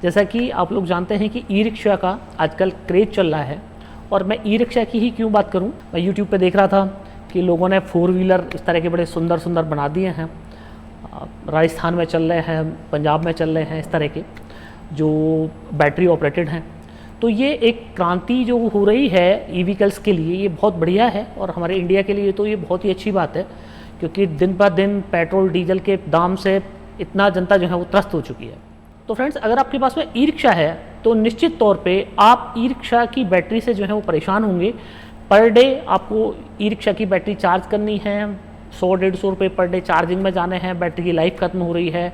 जैसा कि आप लोग जानते हैं कि ई रिक्शा का आजकल क्रेज चल रहा है, और मैं ई रिक्शा की ही क्यों बात करूं, मैं यूट्यूब पे देख रहा था कि लोगों ने 4 व्हीलर इस तरह के बड़े सुंदर सुंदर बना दिए हैं। राजस्थान में चल रहे हैं, पंजाब में चल रहे हैं, इस तरह के जो बैटरी ऑपरेटेड हैं। तो ये एक क्रांति जो हो रही है ई व्हीकल्स के लिए, ये बहुत बढ़िया है, और हमारे इंडिया के लिए तो ये बहुत ही अच्छी बात है, क्योंकि दिन ब दिन पेट्रोल डीजल के दाम से इतना जनता जो है वो त्रस्त हो चुकी है। तो फ्रेंड्स, अगर आपके पास में ई रिक्शा है तो निश्चित तौर पे आप ई रिक्शा की बैटरी से जो है वो परेशान होंगे। पर डे आपको ई रिक्शा की बैटरी चार्ज करनी है, 100-150 रुपये पर डे चार्जिंग में जाने हैं, बैटरी की लाइफ खत्म हो रही है,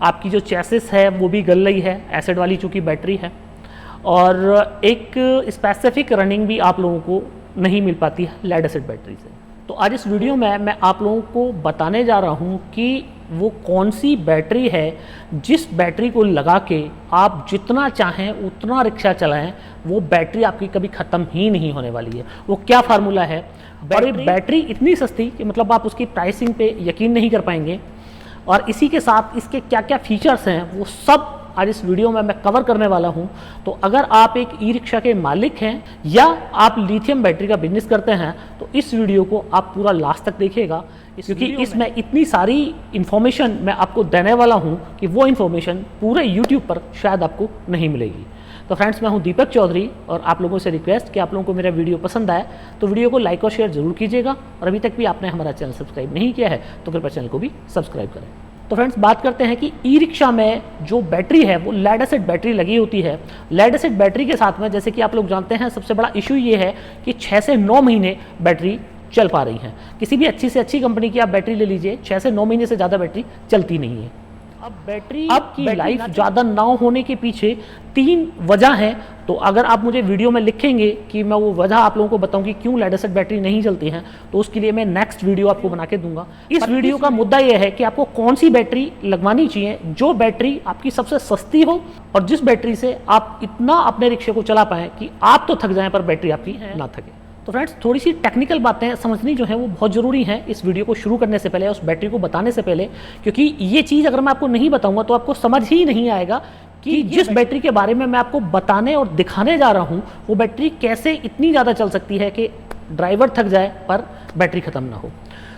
आपकी जो चेसिस है वो भी गल रही है, एसिड वाली चूँकि बैटरी है, और एक स्पेसिफिक रनिंग भी आप लोगों को नहीं मिल पाती है लेड एसिड बैटरी से। तो आज इस वीडियो में मैं आप लोगों को बताने जा रहा हूँ कि वो कौन सी बैटरी है जिस बैटरी को लगा के आप जितना चाहें उतना रिक्शा चलाएं, वो बैटरी आपकी कभी ख़त्म ही नहीं होने वाली है। वो क्या फार्मूला है, और ये बैटरी इतनी सस्ती कि मतलब आप उसकी प्राइसिंग पे यकीन नहीं कर पाएंगे, और इसी के साथ इसके क्या क्या फीचर्स हैं वो सब आज इस वीडियो में मैं कवर करने वाला हूं। तो अगर आप एक ई रिक्शा के मालिक हैं या आप लिथियम बैटरी का बिजनेस करते हैं तो इस वीडियो को आप पूरा लास्ट तक देखिएगा, क्योंकि इसमें इतनी सारी इन्फॉर्मेशन मैं आपको देने वाला हूं कि वो इन्फॉर्मेशन पूरे यूट्यूब पर शायद आपको नहीं मिलेगी। तो फ्रेंड्स, मैं हूं दीपक चौधरी, और आप लोगों से रिक्वेस्ट कि आप लोगों को मेरा वीडियो पसंद आए तो वीडियो को लाइक और शेयर जरूर कीजिएगा, और अभी तक भी आपने हमारा चैनल सब्सक्राइब नहीं किया है तो कृपया चैनल को भी सब्सक्राइब करें। तो फ्रेंड्स, बात करते हैं कि ई रिक्शा में जो बैटरी है वो लेड एसिड बैटरी लगी होती है। लेड एसिड बैटरी के साथ में, जैसे कि आप लोग जानते हैं, सबसे बड़ा इशू ये है कि 6 से 9 महीने बैटरी चल पा रही है। किसी भी अच्छी से अच्छी कंपनी की आप बैटरी ले लीजिए, 6 से 9 महीने से ज़्यादा बैटरी चलती नहीं है। अब बैटरी की लाइफ ज़्यादा ना होने के पीछे 3 वजह हैं। तो अगर आप मुझे वीडियो में लिखेंगे कि मैं वो वजह आप लोगों को बताऊं कि क्यों लेड एसिड बैटरी नहीं चलती हैं, तो उसके लिए मैं नेक्स्ट वीडियो आपको बना के दूंगा। इस वीडियो का मुद्दा यह है कि आपको कौन सी बैटरी लगवानी चाहिए, जो बैटरी आपकी सबसे सस्ती हो और जिस बैटरी से आप इतना अपने रिक्शे को चला पाएं कि आप तो थक जाएं पर बैटरी आपकी ना थके। तो फ्रेंड्स, थोड़ी सी टेक्निकल बातें समझनी जो है वो बहुत ज़रूरी है इस वीडियो को शुरू करने से पहले, उस बैटरी को बताने से पहले, क्योंकि ये चीज़ अगर मैं आपको नहीं बताऊंगा तो आपको समझ ही नहीं आएगा कि जिस बैटरी के बारे में मैं आपको बताने और दिखाने जा रहा हूँ वो बैटरी कैसे इतनी ज़्यादा चल सकती है कि ड्राइवर थक जाए पर बैटरी ख़त्म ना हो।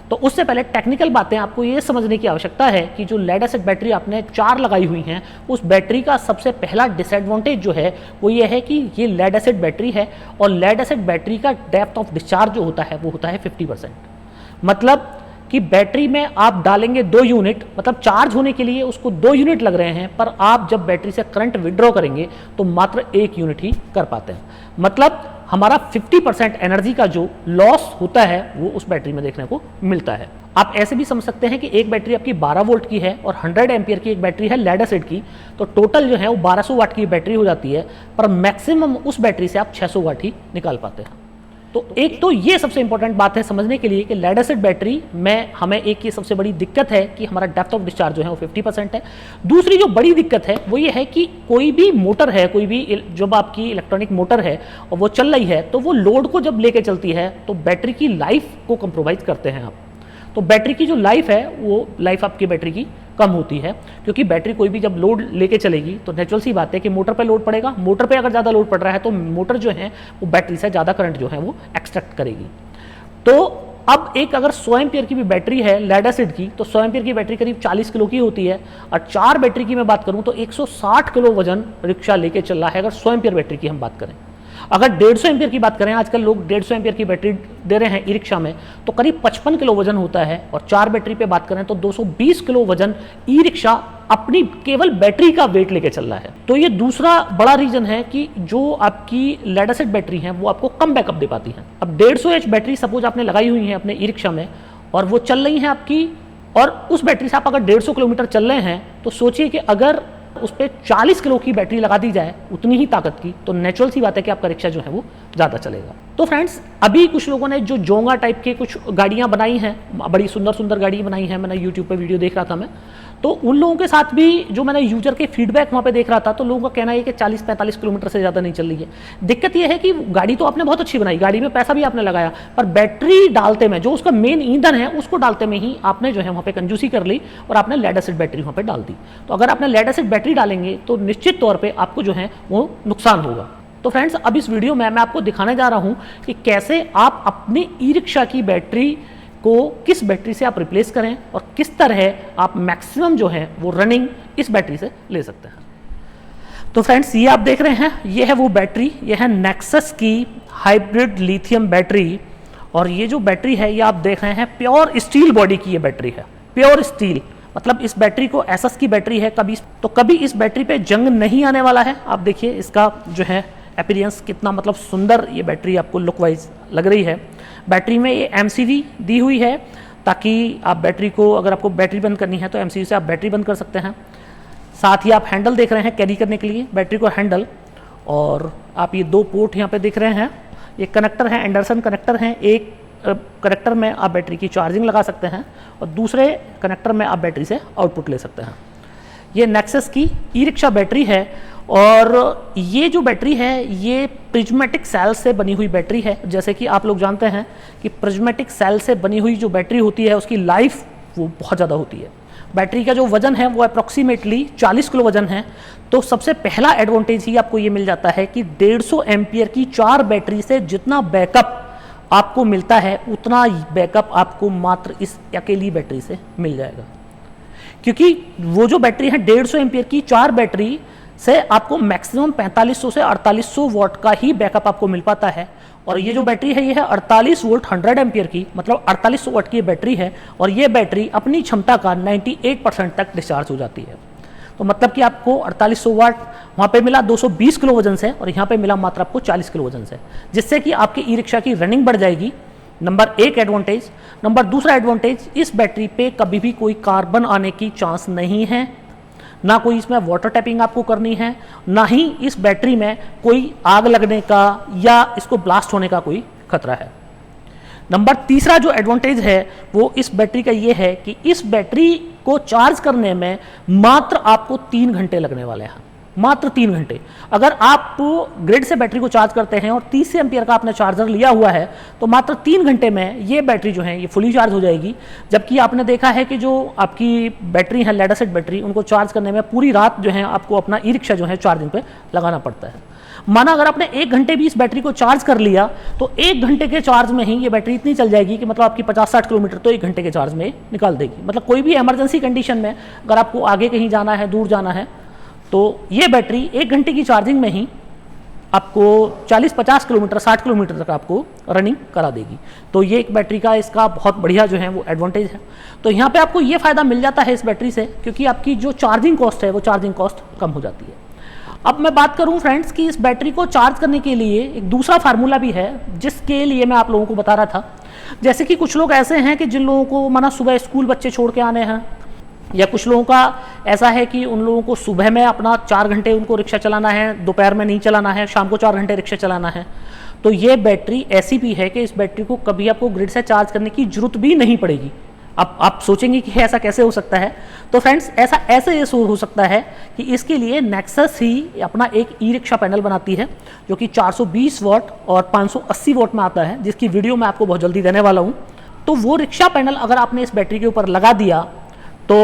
तो उससे पहले टेक्निकल बातें आपको ये समझने की आवश्यकता है कि जो लेड एसिड बैटरी आपने 4 लगाई हुई हैं, उस बैटरी का सबसे पहला डिसएडवांटेज जो है वो ये है कि ये लेड एसिड बैटरी है, और लेड एसिड बैटरी का डेप्थ ऑफ डिस्चार्ज जो होता है वो होता है 50%। मतलब कि बैटरी में आप डालेंगे 2 यूनिट, मतलब चार्ज होने के लिए उसको 2 यूनिट लग रहे हैं, पर आप जब बैटरी से करंट विड्रॉ करेंगे तो मात्र 1 यूनिट ही कर पाते हैं। मतलब हमारा 50% एनर्जी का जो लॉस होता है वो उस बैटरी में देखने को मिलता है। आप ऐसे भी समझ सकते हैं कि एक बैटरी आपकी 12 वोल्ट की है और 100 एम्पियर की एक बैटरी है लेड एसिड की, तो टोटल जो है वो 1200 वाट की बैटरी हो जाती है, पर मैक्सिमम उस बैटरी से आप 600 वाट ही निकाल पाते हैं। तो एक तो ये सबसे इंपॉर्टेंट बात है समझने के लिए कि लेड एसिड बैटरी में हमें एक ये सबसे बड़ी दिक्कत है कि हमारा डेप्थ ऑफ डिस्चार्ज जो है वो 50% है। दूसरी जो बड़ी दिक्कत है वो ये है कि कोई भी मोटर है, कोई भी जब आपकी इलेक्ट्रॉनिक मोटर है और वो चल रही है तो वो लोड को जब लेके चलती है तो बैटरी की लाइफ को कंप्रोमाइज करते हैं आप। तो बैटरी की जो लाइफ है वो लाइफ आपकी बैटरी की कम होती है, क्योंकि बैटरी कोई भी जब लोड लेके चलेगी तो नेचुरल सी बात है कि मोटर पे लोड पड़ेगा। मोटर पे अगर ज़्यादा लोड पड़ रहा है तो मोटर जो है वो बैटरी से ज़्यादा करंट जो है वो एक्सट्रैक्ट करेगी। तो अब एक अगर 100 एम्पियर की भी बैटरी है लेड एसिड की, तो 100 एम्पियर की बैटरी करीब 40 किलो की होती है, और 4 बैटरी की मैं बात करूं तो 160 किलो वजन रिक्शा लेके चल रहा है अगर 100 एम्पियर बैटरी की हम बात करें। अगर 150 एम्पियर की बात करें, आजकल लोग 150 एम्पियर की बैटरी दे रहे हैं ई रिक्शा में, तो करीब 55 किलो वजन होता है, और 4 बैटरी पे बात करें तो 220 किलो वजन ई रिक्शा अपनी केवल बैटरी का वेट लेके चल रहा है। तो ये दूसरा बड़ा रीजन है कि जो आपकी लेड एसिड बैटरी है वो आपको कम बैकअप दे पाती है। अब 150 एच बैटरी सपोज आपने लगाई हुई है अपने ई रिक्शा में और वो चल रही है आपकी, और उस बैटरी से आप अगर 150 किलोमीटर चल रहे हैं तो सोचिए कि अगर उस पर 40 किलो की बैटरी लगा दी जाए उतनी ही ताकत की, तो नेचुरल सी बात है कि आपका रिक्शा जो है वो ज़्यादा चलेगा। तो फ्रेंड्स, अभी कुछ लोगों ने जो जोंगा टाइप के कुछ गाड़ियाँ बनाई हैं, बड़ी सुंदर सुंदर गाड़ी बनाई हैं, मैंने यूट्यूब पर वीडियो देख रहा था मैं, तो उन लोगों के साथ भी जो मैंने यूजर के फीडबैक वहाँ पे देख रहा था, तो लोगों का कहना है कि 40-45 किलोमीटर से ज़्यादा नहीं चल रही है। दिक्कत यह है कि गाड़ी तो आपने बहुत अच्छी बनाई, गाड़ी में पैसा भी आपने लगाया, पर बैटरी डालते में, जो उसका मेन ईंधन है उसको डालते में ही आपने जो है वहाँ पे कंजूसी कर ली और आपने लेड एसिड बैटरी वहाँ पे डाल दी। तो अगर आपने लेड एसिड बैटरी डालेंगे तो निश्चित तौर पर आपको जो है वो नुकसान होगा। तो फ्रेंड्स, अब इस वीडियो में मैं आपको दिखाने जा रहा हूँ कि कैसे आप अपनी ई रिक्शा की बैटरी को किस बैटरी से आप रिप्लेस करें और किस तरह आप मैक्सिमम जो है वो रनिंग इस बैटरी से ले सकते हैं। तो फ्रेंड्स, ये आप देख रहे हैं, ये है वो बैटरी, ये है नेक्सस की हाइब्रिड लिथियम बैटरी। और ये जो बैटरी है ये आप देख रहे हैं प्योर स्टील बॉडी की ये बैटरी है, प्योर स्टील। मतलब इस बैटरी को एसएस की बैटरी है, कभी इस बैटरी पे जंग नहीं आने वाला है। आप देखिए इसका जो है अपीयरेंस कितना मतलब सुंदर ये बैटरी आपको लुक वाइज लग रही है। बैटरी में ये एमसीवी दी हुई है ताकि आप बैटरी को, अगर आपको बैटरी बंद करनी है तो एमसीवी से आप बैटरी बंद कर सकते हैं। साथ ही आप हैंडल देख रहे हैं कैरी करने के लिए बैटरी को हैंडल, और आप ये 2 पोर्ट यहाँ पे देख रहे हैं, ये कनेक्टर है, एंडरसन कनेक्टर हैं। एक कनेक्टर में आप बैटरी की चार्जिंग लगा सकते हैं और दूसरे कनेक्टर में आप बैटरी से आउटपुट ले सकते हैं। ये नेक्सस की ई रिक्शा बैटरी है और ये जो बैटरी है ये प्रिज्मेटिक सेल से बनी हुई बैटरी है। जैसे कि आप लोग जानते हैं कि प्रिज्मेटिक सेल से बनी हुई जो बैटरी होती है उसकी लाइफ वो बहुत ज़्यादा होती है। बैटरी का जो वजन है वो अप्रॉक्सीमेटली 40 किलो वजन है। तो सबसे पहला एडवांटेज ही आपको ये मिल जाता है कि 150 एम्पियर की 4 बैटरी से जितना बैकअप आपको मिलता है उतना बैकअप आपको मात्र इस अकेली बैटरी से मिल जाएगा। क्योंकि वो जो बैटरी है 150 एम्पियर की 4 बैटरी से आपको मैक्सिमम 4500 से 4800 वॉट का ही बैकअप आपको मिल पाता है। और ये जो बैटरी है ये है 48 वोल्ट 100 एम्पियर की, मतलब 4800 वॉट की बैटरी है। और ये बैटरी अपनी क्षमता का 98% तक डिस्चार्ज हो जाती है। तो मतलब कि आपको 4800 वाट वहाँ पे मिला 220 किलो वजन से, और यहाँ पे मिला मात्र आपको 40 किलो वजन से, जिससे कि आपकी ई रिक्शा की रनिंग बढ़ जाएगी। Number 1 advantage. नंबर दूसरा एडवांटेज, इस बैटरी पे कभी भी कोई कार्बन आने की चांस नहीं है, ना कोई इसमें वाटर टैपिंग आपको करनी है, ना ही इस बैटरी में कोई आग लगने का या इसको ब्लास्ट होने का कोई खतरा है। नंबर तीसरा जो एडवांटेज है वो इस बैटरी का ये है कि इस बैटरी को चार्ज करने में मात्र आपको 3 घंटे लगने वाले हैं, मात्र 3 घंटे। अगर आप ग्रिड से बैटरी को चार्ज करते हैं और 30 एम्पियर का आपने चार्जर लिया हुआ है तो मात्र 3 घंटे में ये बैटरी जो है ये फुली चार्ज हो जाएगी। जबकि आपने देखा है कि जो आपकी बैटरी है लेड एसिड बैटरी, उनको चार्ज करने में पूरी रात जो है आपको अपना ई रिक्शा जो है चार्जिंग पे लगाना पड़ता है। माना अगर आपने 1 घंटे भी इस बैटरी को चार्ज कर लिया तो 1 घंटे के चार्ज में ही ये बैटरी इतनी चल जाएगी कि मतलब आपकी 50-60 किलोमीटर तो 1 घंटे के चार्ज में निकाल देगी। मतलब कोई भी इमरजेंसी कंडीशन में अगर आपको आगे कहीं जाना है, दूर जाना है, तो ये बैटरी 1 घंटे की चार्जिंग में ही आपको 40-50 किलोमीटर 60 किलोमीटर तक आपको रनिंग करा देगी। तो ये एक बैटरी का इसका बहुत बढ़िया जो है वो एडवांटेज है। तो यहाँ पे आपको ये फ़ायदा मिल जाता है इस बैटरी से, क्योंकि आपकी जो चार्जिंग कॉस्ट है वो चार्जिंग कॉस्ट कम हो जाती है। अब मैं बात करूं फ्रेंड्स कि इस बैटरी को चार्ज करने के लिए एक दूसरा फार्मूला भी है, जिसके लिए मैं आप लोगों को बता रहा था। जैसे कि कुछ लोग ऐसे हैं कि जिन लोगों को माना सुबह स्कूल बच्चे छोड़ के आने हैं, या कुछ लोगों का ऐसा है कि उन लोगों को सुबह में अपना 4 घंटे उनको रिक्शा चलाना है, दोपहर में नहीं चलाना है, शाम को 4 घंटे रिक्शा चलाना है। तो ये बैटरी ऐसी भी है कि इस बैटरी को कभी आपको ग्रिड से चार्ज करने की जरूरत भी नहीं पड़ेगी। अब आप सोचेंगे कि ऐसा कैसे हो सकता है, तो फ्रेंड्स ऐसा ऐसे हो सकता है कि इसके लिए नेक्सस ही अपना एक ई रिक्शा पैनल बनाती है जो कि 420 वॉट और 580 वॉट में आता है, जिसकी वीडियो मैं आपको बहुत जल्दी देने वाला हूँ। तो वो रिक्शा पैनल अगर आपने इस बैटरी के ऊपर लगा दिया तो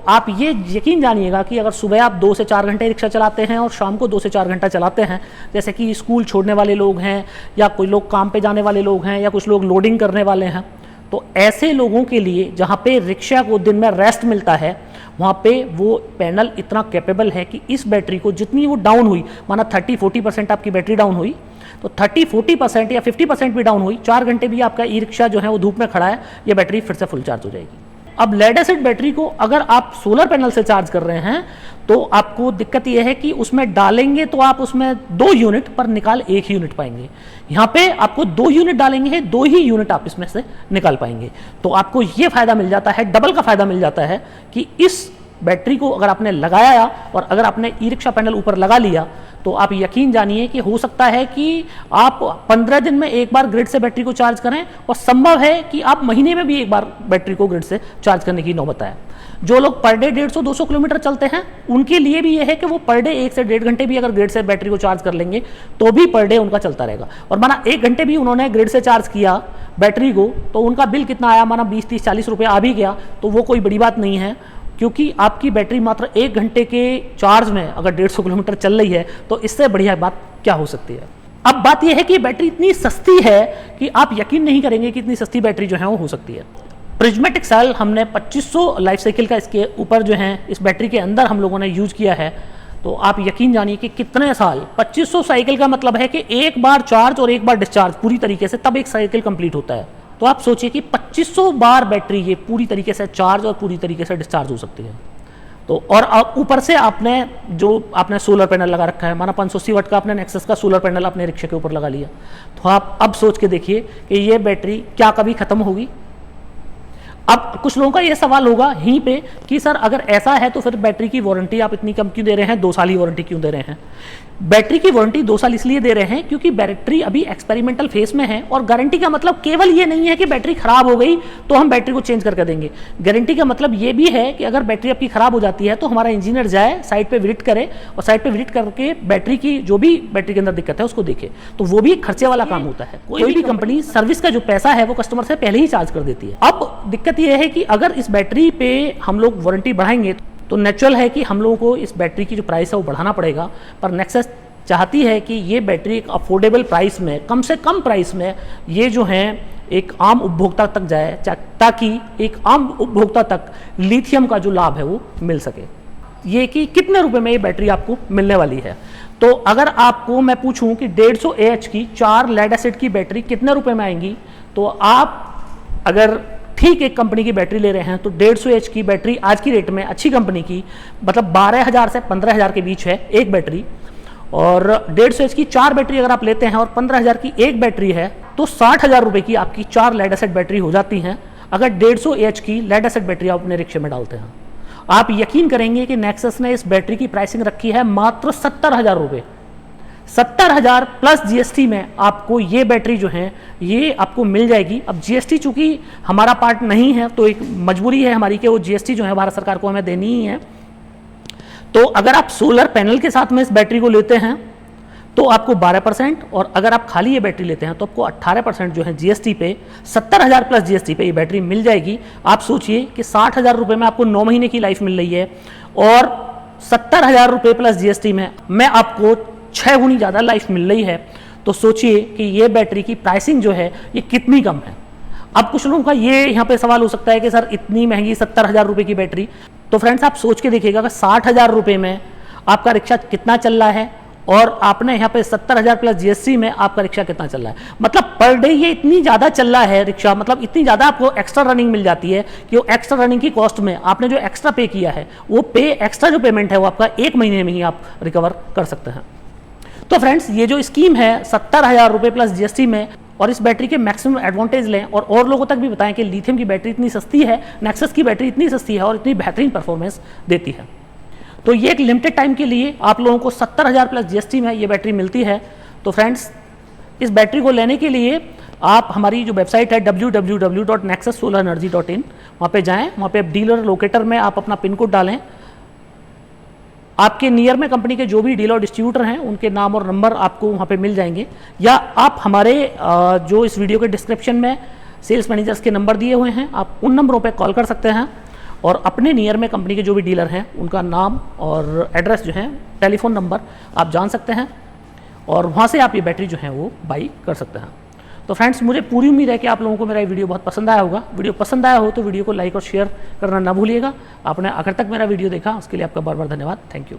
आप ये यकीन जानिएगा कि अगर सुबह आप 2 से 4 घंटे रिक्शा चलाते हैं और शाम को 2 से 4 घंटा चलाते हैं, जैसे कि स्कूल छोड़ने वाले लोग हैं या कोई लोग काम पे जाने वाले लोग हैं या कुछ लोग लोडिंग करने वाले हैं, तो ऐसे लोगों के लिए जहाँ पे रिक्शा को दिन में रेस्ट मिलता है वहाँ पे वो पैनल इतना कैपेबल है कि इस बैटरी को जितनी वो डाउन हुई, माना 30-40% आपकी बैटरी डाउन हुई, तो 30-40% या 50% भी डाउन हुई, 4 घंटे भी आपका ई रिक्शा जो है वो धूप में खड़ा है, ये बैटरी फिर से फुल चार्ज हो जाएगी। अब लेड एसिड बैटरी को अगर आप सोलर पैनल से चार्ज कर रहे हैं तो आपको दिक्कत यह है कि उसमें डालेंगे तो आप उसमें 2 यूनिट पर निकाल 1 यूनिट पाएंगे। यहाँ पे आपको 2 यूनिट डालेंगे, 2 ही यूनिट आप इसमें से निकाल पाएंगे। तो आपको ये फायदा मिल जाता है, डबल का फायदा मिल जाता है कि इस बैटरी को अगर आपने लगाया और अगर आपने ई रिक्शा पैनल ऊपर लगा लिया तो आप यकीन जानिए कि हो सकता है कि आप 15 दिन में एक बार ग्रिड से बैटरी को चार्ज करें और संभव है कि आप महीने में भी एक बार बैटरी को ग्रिड से चार्ज करने की नौबत आए। जो लोग पर डे 150-200 किलोमीटर चलते हैं उनके लिए भी यह है कि वो पर डे 1 से 1.5 घंटे भी अगर ग्रिड से बैटरी को चार्ज कर लेंगे तो भी पर डे उनका चलता रहेगा। और माना 1 घंटे भी उन्होंने ग्रिड से चार्ज किया बैटरी को तो उनका बिल कितना आया, माना 20-30-40 रुपये आ भी गया तो वो कोई बड़ी बात नहीं है, क्योंकि आपकी बैटरी मात्र 1 घंटे के चार्ज में अगर 150 किलोमीटर चल रही है तो इससे बढ़िया बात क्या हो सकती है। अब बात यह है कि बैटरी इतनी सस्ती है कि आप यकीन नहीं करेंगे कि इतनी सस्ती बैटरी जो है वो हो सकती है। प्रिज्मेटिक सेल हमने 2500 लाइफ साइकिल का इसके ऊपर जो है इस बैटरी के अंदर हम लोगों ने यूज किया है, तो आप यकीन जानिए कि कितने साल, 2500 साइकिल का मतलब है कि एक बार चार्ज और एक बार डिस्चार्ज पूरी तरीके से तब एक साइकिल कंप्लीट होता है। तो आप सोचिए कि 2500 बार बैटरी ये पूरी तरीके से चार्ज और पूरी तरीके से डिस्चार्ज हो सकती है। तो और ऊपर से आपने सोलर पैनल लगा रखा है, माना 580 वाट का आपने नेक्सस का सोलर पैनल अपने रिक्शे के ऊपर लगा लिया, तो आप अब सोच के देखिए कि ये बैटरी क्या कभी खत्म होगी। अब कुछ लोगों का ये सवाल होगा यहीं पे कि सर अगर ऐसा है तो फिर बैटरी की वारंटी आप इतनी कम क्यों दे रहे हैं, 2 साल ही वारंटी क्यों दे रहे हैं। बैटरी की वारंटी 2 साल इसलिए दे रहे हैं क्योंकि बैटरी अभी एक्सपेरिमेंटल फेज में है और गारंटी का मतलब केवल ये नहीं है कि बैटरी खराब हो गई तो हम बैटरी को चेंज करके देंगे। गारंटी का मतलब ये भी है कि अगर बैटरी आपकी खराब हो जाती है तो हमारा इंजीनियर जाए साइट पे विजिट करे और साइट पे विजिट करके बैटरी की जो भी बैटरी के अंदर दिक्कत है उसको देखे, तो वो भी खर्चे वाला काम होता है। कोई भी कंपनी सर्विस का जो पैसा है वो कस्टमर से पहले ही चार्ज कर देती है। अब दिक्कत यह है कि अगर इस बैटरी पे हम लोग वारंटी बढ़ाएंगे तो नेचुरल है कि हम लोगों को इस बैटरी की जो प्राइस है वो बढ़ाना पड़ेगा, पर नेक्सस चाहती है कि ये बैटरी एक अफोर्डेबल प्राइस में, कम से कम प्राइस में ये जो है एक आम उपभोक्ता तक जाए, ताकि एक आम उपभोक्ता तक लिथियम का जो लाभ है वो मिल सके। ये कि कितने रुपए में ये बैटरी आपको मिलने वाली है, तो अगर आपको मैं पूछूं कि 150 AH की 4 लेड एसिड की बैटरी कितने रुपए में आएंगी, तो आप अगर ठीक एक कंपनी की बैटरी ले रहे हैं तो 150 AH की बैटरी आज की रेट में अच्छी कंपनी की मतलब 12,000 से 15,000 के बीच है एक बैटरी, और 150 AH की 4 बैटरी अगर आप लेते हैं और 15,000 की एक बैटरी है तो 60,000 रुपए की आपकी 4 लेड एसिड बैटरी हो जाती हैं अगर 150 AH की लेड एसिड बैटरी आप अपने रिक्शे में डालते हैं। आप यकीन करेंगे कि नेक्सस ने इस बैटरी की प्राइसिंग रखी है मात्र 70,000 रुपये। 70,000 प्लस GST में आपको ये बैटरी जो है ये आपको मिल जाएगी। अब GST चूंकि हमारा पार्ट नहीं है तो एक मजबूरी है हमारी कि वो GST जो है भारत सरकार को हमें देनी ही है। तो अगर आप सोलर पैनल के साथ में इस बैटरी को लेते हैं तो आपको 12%, और अगर आप खाली ये बैटरी लेते हैं तो आपको 18% जो है GST पे, 70,000 प्लस GST पे ये बैटरी मिल जाएगी। आप सोचिए कि 60,000 रुपये में आपको 9 महीने की लाइफ मिल रही है और 70,000 रुपये प्लस GST में मैं आपको 6 गुनी ज़्यादा लाइफ मिल रही है। तो सोचिए कि ये बैटरी की प्राइसिंग जो है ये कितनी कम है। अब कुछ लोगों का ये यहाँ पे सवाल हो सकता है कि सर इतनी महंगी 70,000 रुपये की बैटरी, तो फ्रेंड्स आप सोच के देखिएगा कि 60,000 रुपये में आपका रिक्शा कितना चल रहा है और आपने यहाँ पे 70,000 प्लस GST में आपका रिक्शा कितना चल रहा है। मतलब पर डे ये इतनी ज़्यादा चल रहा है रिक्शा, मतलब इतनी ज़्यादा आपको एक्स्ट्रा रनिंग मिल जाती है कि वो एक्स्ट्रा रनिंग की कॉस्ट में आपने जो एक्स्ट्रा पे किया है वो एक्स्ट्रा जो पेमेंट है वो आपका 1 महीने में ही आप रिकवर कर सकते हैं। तो फ्रेंड्स ये जो स्कीम है 70,000 रुपये प्लस GST में, और इस बैटरी के मैक्सिमम एडवांटेज लें और लोगों तक भी बताएं कि लिथियम की बैटरी इतनी सस्ती है, नेक्सस की बैटरी इतनी सस्ती है और इतनी बेहतरीन परफॉर्मेंस देती है। तो ये एक लिमिटेड टाइम के लिए आप लोगों को 70,000 प्लस GST में ये बैटरी मिलती है। तो फ्रेंड्स इस बैटरी को लेने के लिए आप हमारी जो वेबसाइट है www.nexussolerenergy.in वहाँ पे जाएँ, वहाँ पे डीलर लोकेटर में आप अपना पिन कोड डालें, आपके नियर में कंपनी के जो भी डीलर डिस्ट्रीब्यूटर हैं उनके नाम और नंबर आपको वहाँ पे मिल जाएंगे, या आप हमारे जो इस वीडियो के डिस्क्रिप्शन में सेल्स मैनेजर्स के नंबर दिए हुए हैं आप उन नंबरों पे कॉल कर सकते हैं और अपने नियर में कंपनी के जो भी डीलर हैं उनका नाम और एड्रेस जो है, टेलीफोन नंबर आप जान सकते हैं और वहाँ से आप ये बैटरी जो है वो बाई कर सकते हैं। तो फ्रेंड्स मुझे पूरी उम्मीद है कि आप लोगों को मेरा ये वीडियो बहुत पसंद आया होगा। वीडियो पसंद आया हो तो वीडियो को लाइक और शेयर करना ना भूलिएगा। आपने आखिर तक मेरा वीडियो देखा उसके लिए आपका बार बार धन्यवाद। Thank you.